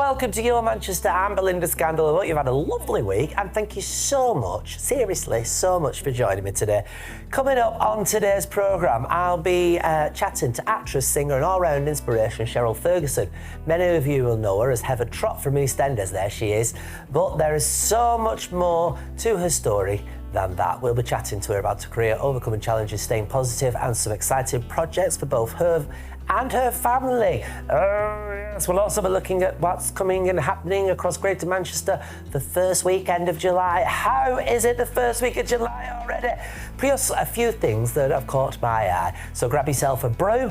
welcome to Your Manchester. I'm Belinda Scandal. I hope you've had a lovely week, and thank you so much, seriously, so much for joining me today. Coming up on today's programme, I'll be chatting to actress, singer and all-round inspiration Cheryl Fergison. Many of you will know her as Heather Trott from EastEnders, there she is. But there is so much more to her story than that. We'll be chatting to her about her career, overcoming challenges, staying positive, and some exciting projects for both her and her family. Yes, we'll also be looking at what's coming and happening across Greater Manchester the first weekend of July. How is it the first week of July already? Plus a few things that have caught my eye. So grab yourself a brew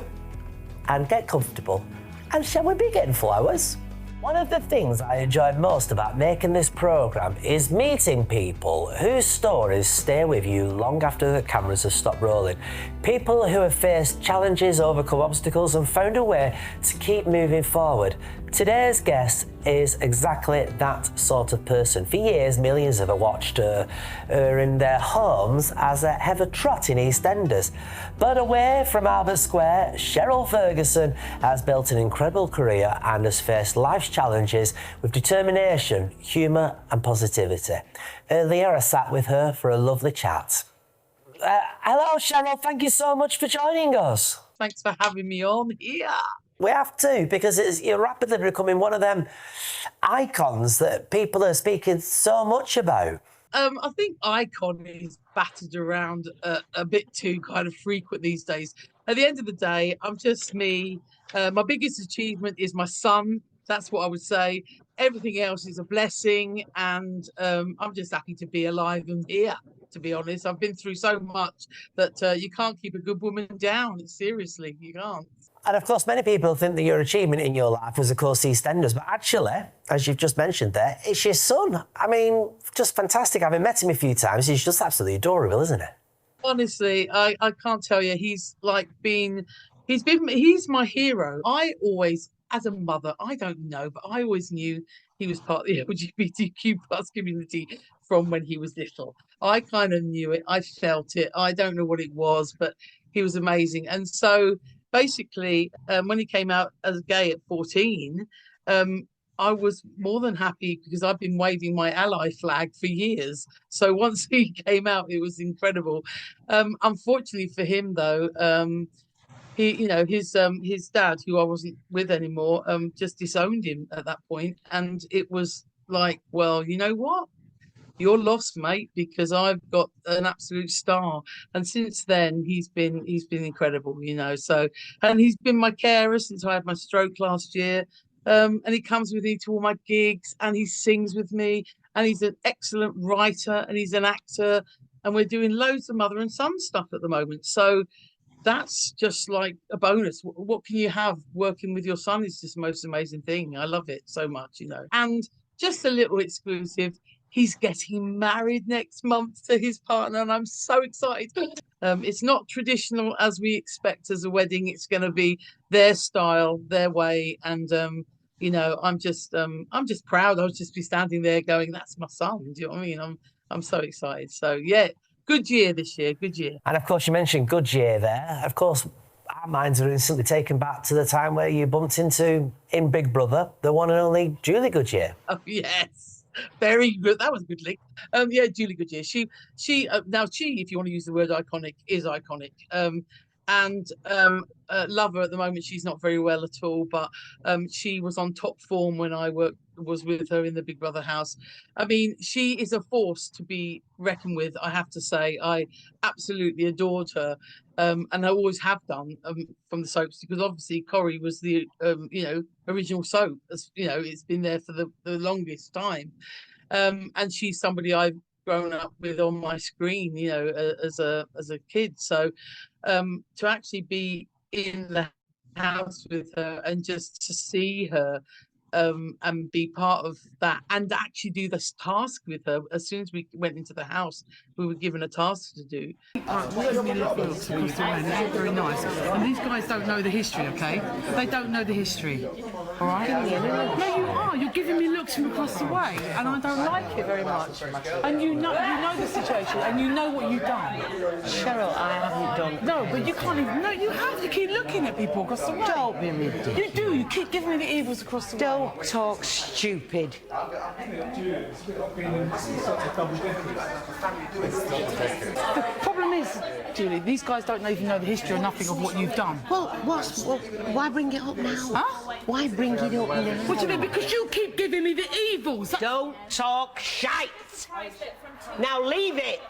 and get comfortable. And shall we be getting flowers? One of the things I enjoy most about making this programme is meeting people whose stories stay with you long after the cameras have stopped rolling. People who have faced challenges, overcome obstacles and found a way to keep moving forward. Today's guest is exactly that sort of person. For years, millions have watched her in their homes as a Heather Trott in EastEnders. But away from Albert Square, Cheryl Fergison has built an incredible career and has faced life's challenges with determination, humour and positivity. Earlier, I sat with her for a lovely chat. Hello, Cheryl. Thank you so much for joining us. Thanks for having me on here. We have to, because you're rapidly becoming one of them icons that people are speaking so much about. I think icon is battered around a bit too kind of frequent these days. At the end of the day, I'm just me. My biggest achievement is my son. That's what I would say. Everything else is a blessing, and I'm just happy to be alive and here, to be honest. I've been through so much that you can't keep a good woman down. Seriously, you can't. And of course, many people think that your achievement in your life was, of course, EastEnders. But actually, as you've just mentioned there, it's your son. I mean, just fantastic. Having met him a few times, he's just absolutely adorable, isn't he? Honestly, I can't tell you. He's my hero. I always, as a mother, I don't know, but I always knew he was part of the LGBTQ plus community from when he was little. I kind of knew it. I felt it. I don't know what it was, but he was amazing. And so basically, when he came out as gay at 14, I was more than happy because I've been waving my ally flag for years. So once he came out, it was incredible. Unfortunately for him, though, his dad, who I wasn't with anymore, just disowned him at that point, and it was like, well, you know what? You're lost, mate, because I've got an absolute star. And since then, he's been incredible, you know. So, and he's been my carer since I had my stroke last year. And he comes with me to all my gigs, and he sings with me, and he's an excellent writer, and he's an actor, and we're doing loads of mother and son stuff at the moment. So that's just like a bonus. What can you have working with your son? Is just the most amazing thing. I love it so much, you know. And just a little exclusive. He's getting married next month to his partner, and I'm so excited. It's not traditional as we expect as a wedding. It's going to be their style, their way, and you know, I'm just proud. I'll just be standing there going, "That's my son." Do you know what I mean? I'm so excited. So yeah, good year this year. Good year. And of course, you mentioned good year there. Of course, our minds are instantly taken back to the time where you bumped into in Big Brother the one and only Julie Goodyear. Oh yes. Very good. That was a good link. Yeah, Julie Goodyear. She now she, if you want to use the word iconic, is iconic. And love her at the moment. She's not very well at all, but she was on top form when I was with her in the Big Brother house. I mean, she is a force to be reckoned with, I have to say. I absolutely adored her, and I always have done from the soaps, because obviously Corrie was the original soap. As you know, it's been there for the longest time, and she's somebody I've grown up with on my screen, you know, as a kid. So to actually be in the house with her and just to see her and be part of that, and actually do this task with her. As soon as we went into the house, we were given a task to do. Looks across the road, they look very nice. And these guys don't know the history, okay? They don't know the history, all right? No, you are. You're giving me looks from across the way, and I don't like it very much. And you know the situation, and you know what you've done. Cheryl, I haven't done. No, but you can't even. No, you have. You keep looking at people across the way. Don't be ridiculous. You do. You keep giving me the evils across the way. Don't Don't talk stupid. The problem is, Julie, these guys don't even know the history or nothing of what you've done. Well, why bring it up now? Huh? Why bring it up now? What do you mean? Because you keep giving me the evils. Don't talk shite. Now leave it.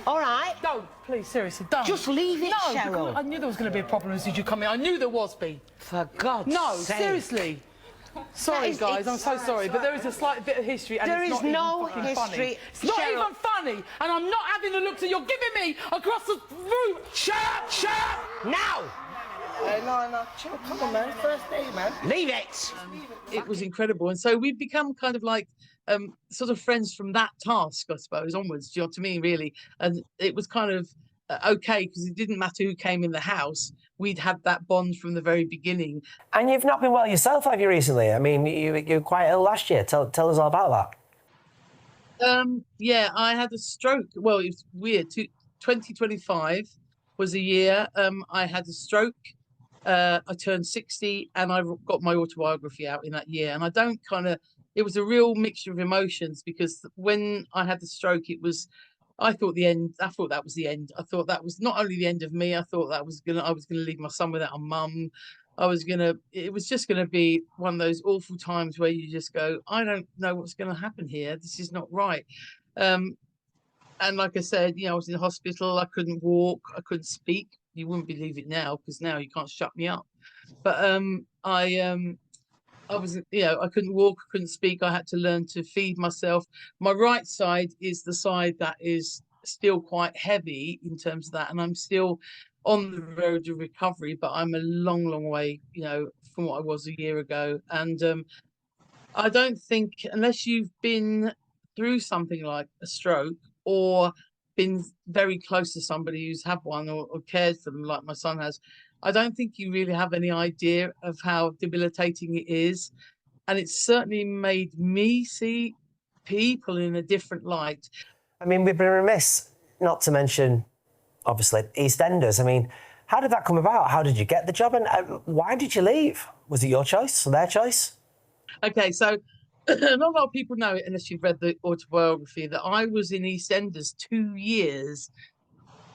All right? Don't, please, seriously, don't. Just leave it, no, Cheryl. I knew there was going to be a problem as soon as you come in. I knew there was, B. For God's No, sake. seriously. Sorry, guys, I'm so sorry, but there is a slight bit of history, and it's not even fucking funny. It's not even funny, and I'm not having the looks that you're giving me across the room. Shut up, shut up, now! No, chill, come on, man. First day, man. Leave it! It was incredible. And so we've become kind of like sort of friends from that task, I suppose, onwards. Do you know what I mean, really? And it was kind of okay, because it didn't matter who came in the house. We'd had that bond from the very beginning. And you've not been well yourself, have you, recently? I mean, you were quite ill last year. Tell us all about that. Yeah, I had a stroke. Well, it was weird. 2025 was a year I had a stroke. I turned 60 and I got my autobiography out in that year. And I don't it was a real mixture of emotions, because when I had the stroke, I thought that was the end. I thought that was not only the end of me, I thought I was gonna leave my son without a mum. It was just gonna be one of those awful times where you just go, I don't know what's gonna happen here. This is not right. And like I said, I was in the hospital. I couldn't walk. I couldn't speak. You wouldn't believe it now, because now you can't shut me up. But I was, I couldn't walk, I couldn't speak. I had to learn to feed myself. My right side is the side that is still quite heavy in terms of that. And I'm still on the road to recovery, but I'm a long, long way, from what I was a year ago. And I don't think, unless you've been through something like a stroke or been very close to somebody who's had one or cared for them, like my son has, I don't think you really have any idea of how debilitating it is. And it's certainly made me see people in a different light. I mean, we've been remiss not to mention, obviously, EastEnders. I mean, how did that come about? How did you get the job? And why did you leave? Was it your choice or their choice? Okay, so not a lot of people know it unless you've read the autobiography, that I was in EastEnders 2 years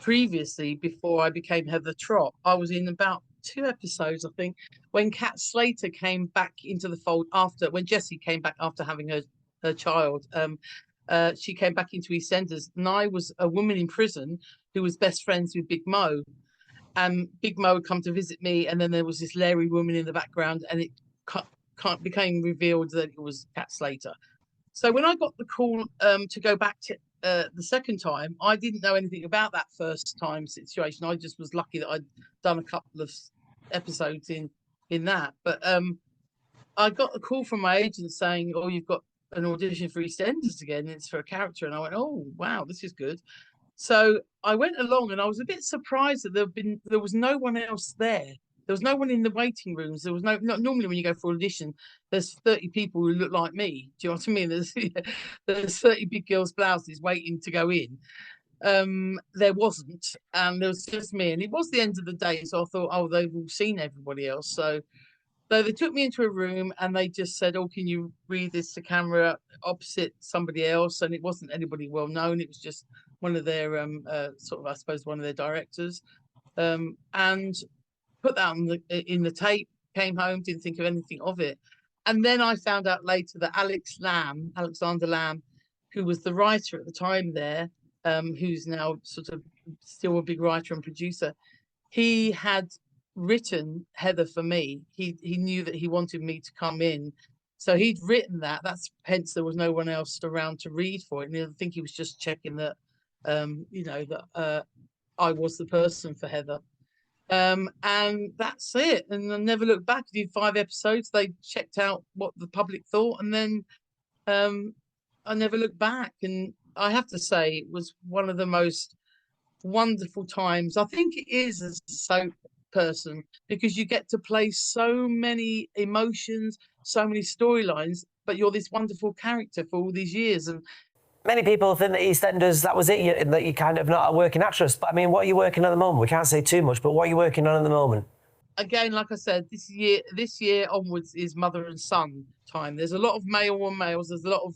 previously, before I became Heather Trott. I was in about 2 episodes, I think, when Kat Slater came back into the fold when Jessie came back after having her child. She came back into EastEnders, and I was a woman in prison who was best friends with Big Mo. And Big Mo had come to visit me, and then there was this Larry woman in the background, and it became revealed that it was Kat Slater. So when I got the call to go back to the second time, I didn't know anything about that first time situation. I just was lucky that I'd done a couple of episodes in that. But I got a call from my agent saying, "Oh, you've got an audition for EastEnders again. It's for a character." And I went, "Oh, wow, this is good." So I went along, and I was a bit surprised that there was no one else there. There was no one in the waiting rooms. There was normally when you go for audition, there's 30 people who look like me. Do you know what I mean? There's 30 big girls' blouses waiting to go in. There wasn't, and there was just me. And it was the end of the day, so I thought, oh, they've all seen everybody else. So they took me into a room, and they just said, "Oh, can you read this to camera opposite somebody else?" And it wasn't anybody well known. It was just one of their I suppose one of their directors, and put that in the tape, came home, didn't think of anything of it. And then I found out later that Alexander Lamb, who was the writer at the time there, who's now sort of still a big writer and producer, he had written Heather for me. He knew that he wanted me to come in. So he'd written that. That's hence there was no one else around to read for it. And I think he was just checking that, that I was the person for Heather. And that's it. And I never looked back. I did 5 episodes. They checked out what the public thought, and then I never looked back. And I have to say, it was one of the most wonderful times. I think it is as a soap person, because you get to play so many emotions, so many storylines, but you're this wonderful character for all these years. And many people think that EastEnders, that was it, that you're kind of not a working actress. But I mean, what are you working on at the moment? We can't say too much, but what are you working on at the moment? again, like I said, this year onwards is mother and son time. There's a lot of male on males. There's a lot of,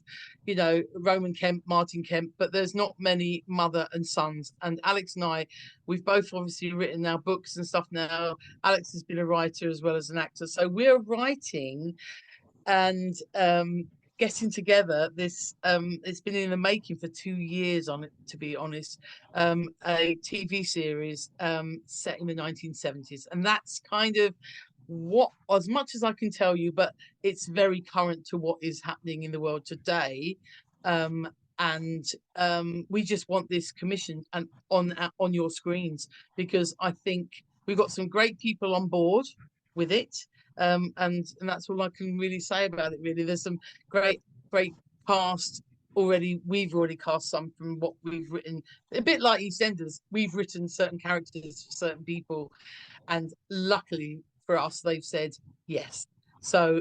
Roman Kemp, Martin Kemp, but there's not many mother and sons. And Alex and I, we've both obviously written our books and stuff now. Alex has been a writer as well as an actor. So we're writing and getting together this, it's been in the making for 2 years on it, to be honest, a TV series set in the 1970s. And that's kind of what, as much as I can tell you, but it's very current to what is happening in the world today. And we just want this commissioned and on your screens, because I think we've got some great people on board with it. And that's all I can really say about it, really. There's some great cast already. We've already cast some from what we've written, a bit like EastEnders. We've written certain characters for certain people, and luckily for us, they've said yes. So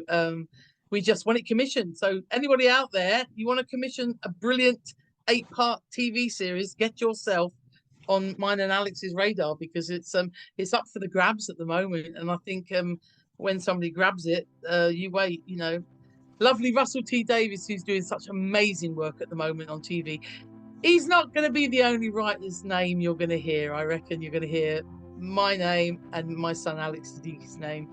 we just want it commissioned. So anybody out there, you want to commission a brilliant 8-part TV series, get yourself on mine and Alex's radar, because it's up for the grabs at the moment. And I think when somebody grabs it, you wait, Lovely Russell T Davies, who's doing such amazing work at the moment on TV. He's not going to be the only writer's name you're going to hear. I reckon you're going to hear my name and my son Alex Siddiqui's name.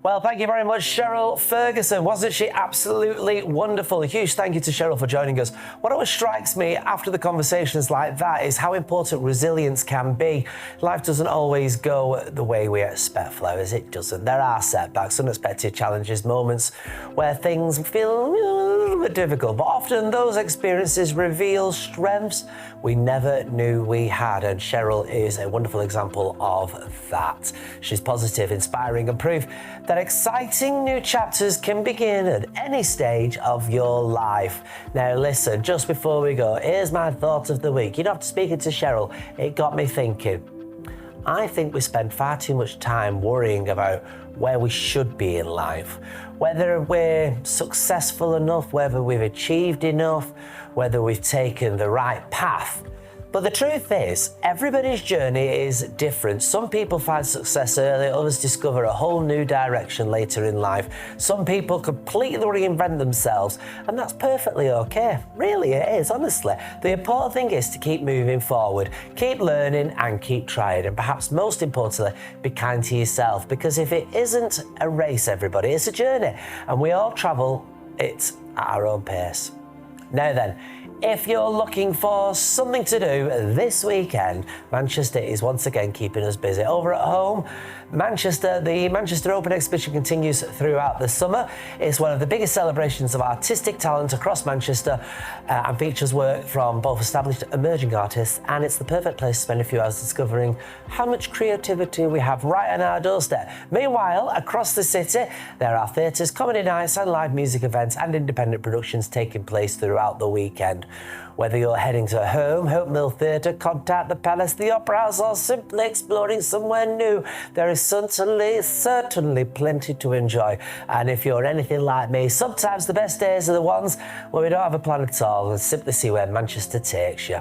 Well, thank you very much, Cheryl Fergison. Wasn't she absolutely wonderful? A huge thank you to Cheryl for joining us. What always strikes me after the conversations like that is how important resilience can be. Life doesn't always go the way we expect, Flowers. It doesn't. There are setbacks, unexpected challenges, moments where things feel a little bit difficult, but often those experiences reveal strengths we never knew we had, and Cheryl is a wonderful example of that. She's positive, inspiring, and proof that exciting new chapters can begin at any stage of your life. Now listen, just before we go, here's my thought of the week. After speaking to Cheryl, it got me thinking. I think we spend far too much time worrying about where we should be in life, whether we're successful enough, whether we've achieved enough, whether we've taken the right path. But the truth is, everybody's journey is different. Some people find success early, others discover a whole new direction later in life. Some people completely reinvent themselves, and that's perfectly okay. Really, it is, honestly. The important thing is to keep moving forward, keep learning and keep trying, and perhaps most importantly, be kind to yourself, because if it isn't a race, everybody, it's a journey, and we all travel it at our own pace. Now then, if you're looking for something to do this weekend, Manchester is once again keeping us busy. Over at home, the Manchester Open Exhibition continues throughout the summer. It's one of the biggest celebrations of artistic talent across Manchester and features work from both established and emerging artists, and it's the perfect place to spend a few hours discovering how much creativity we have right on our doorstep. Meanwhile, across the city, there are theatres, comedy nights and live music events and independent productions taking place throughout the weekend. Whether you're heading to home, Hope Mill Theatre, Contact the Palace, the Opera House, or simply exploring somewhere new, there is certainly plenty to enjoy. And if you're anything like me, sometimes the best days are the ones where we don't have a plan at all and simply see where Manchester takes you.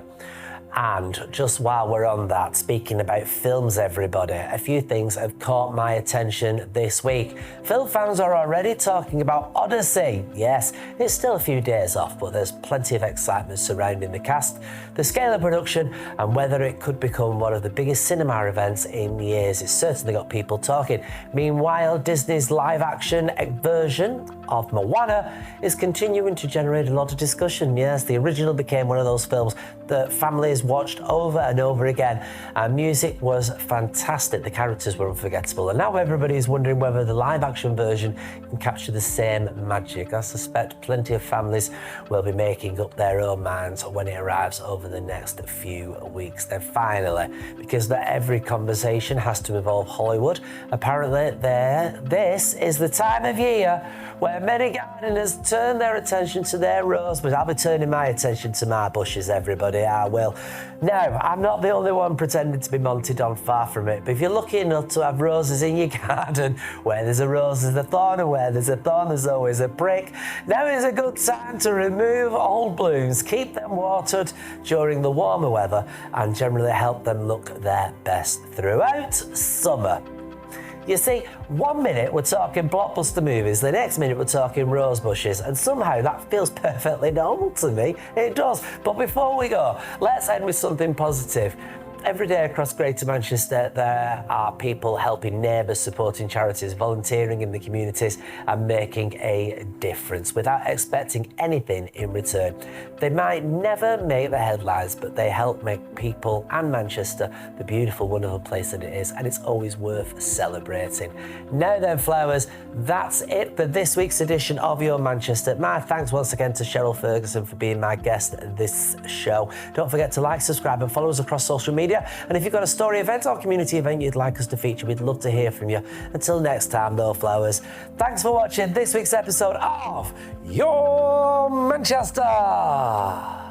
And just while we're on that, speaking about films, everybody, a few things have caught my attention this week. Film fans are already talking about Odyssey. Yes, it's still a few days off, but there's plenty of excitement surrounding the cast, the scale of production, and whether it could become one of the biggest cinema events in years. It's certainly got people talking. Meanwhile, Disney's live-action version of Moana is continuing to generate a lot of discussion. Yes, the original became one of those films that families watched over and over again, and music was fantastic. The characters were unforgettable, and now everybody's wondering whether the live-action version can capture the same magic. I suspect plenty of families will be making up their own minds when it arrives over the next few weeks. Then finally, because not every conversation has to involve Hollywood, apparently this is the time of year where many gardeners turn their attention to their roses. I'll be turning my attention to my bushes, everybody, I will. Now, I'm not the only one pretending to be Monty Don, far from it, but if you're lucky enough to have roses in your garden, where there's a rose there's a thorn, and where there's a thorn there's always a prick, now is a good time to remove old blooms, keep them watered during the warmer weather, and generally help them look their best throughout summer. You see, 1 minute we're talking blockbuster movies, the next minute we're talking rose bushes, and somehow that feels perfectly normal to me. It does. But before we go, let's end with something positive. Every day across Greater Manchester, there are people helping neighbours, supporting charities, volunteering in the communities and making a difference without expecting anything in return. They might never make the headlines, but they help make people and Manchester the beautiful, wonderful place that it is, and it's always worth celebrating. Now then, flowers, that's it for this week's edition of Your Manchester. My thanks once again to Cheryl Fergison for being my guest this show. Don't forget to like, subscribe and follow us across social media. And if you've got a story event or community event you'd like us to feature, we'd love to hear from you. Until next time, though, flowers, thanks for watching this week's episode of Your Manchester.